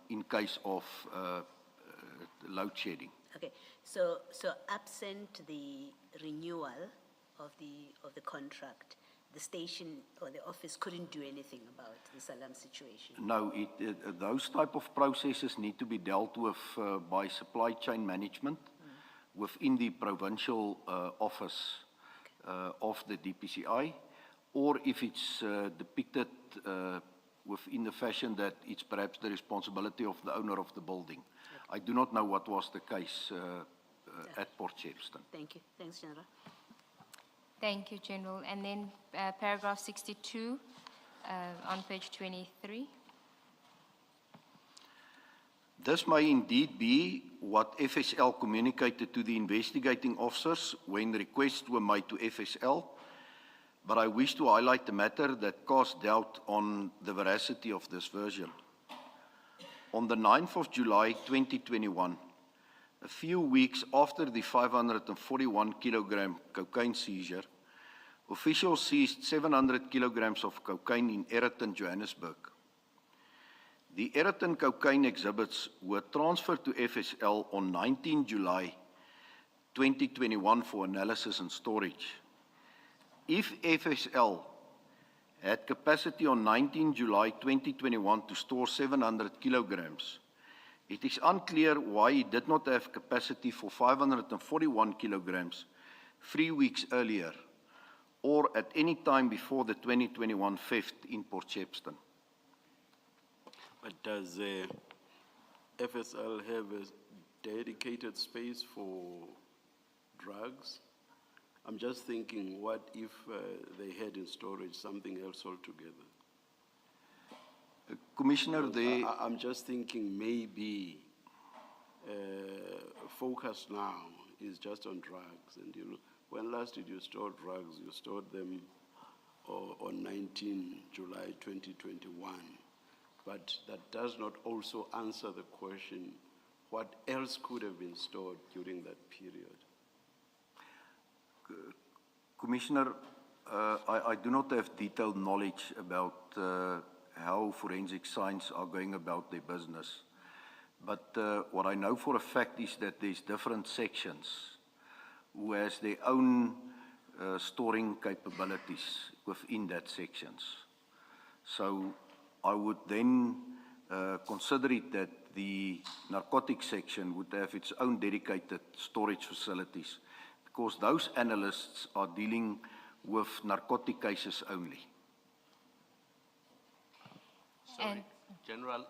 in case of load shedding. Okay, so absent the renewal of the contract, the station or the office couldn't do anything about this alarm situation? No, those type of processes need to be dealt with by supply chain management within the provincial office of the DPCI, or if it's depicted within the fashion that it's perhaps the responsibility of the owner of the building. I do not know what was the case at Port Shepstone. Thank you. Thanks, General. Thank you, General. And then paragraph 62 on page 23. This may indeed be what FSL communicated to the investigating officers when requests were made to FSL, but I wish to highlight the matter that cast doubt on the veracity of this version. On the 9th of July 2021, a few weeks after the 541 kilogram cocaine seizure, officials seized 700 kilograms of cocaine in Aeroton, Johannesburg. The Aeroton cocaine exhibits were transferred to FSL on 19 July 2021 for analysis and storage. If FSL had capacity on 19 July 2021 to store 700 kilograms, it is unclear why it did not have capacity for 541 kilograms 3 weeks earlier, or at any time before the 2021 theft in Port Shepstone. But does FSL have a dedicated space for drugs? I'm just thinking, what if they had in storage something else altogether? Commissioner, I'm just thinking maybe focus now is just on drugs. And when last did you store drugs? You stored them on 19 July 2021. But that does not also answer the question, what else could have been stored during that period? Commissioner, I do not have detailed knowledge about how forensic science are going about their business. But what I know for a fact is that there's different sections who has their own storing capabilities within that sections. So I would then consider it that the narcotics section would have its own dedicated storage facilities, because those analysts are dealing with narcotic cases only. Sorry, General,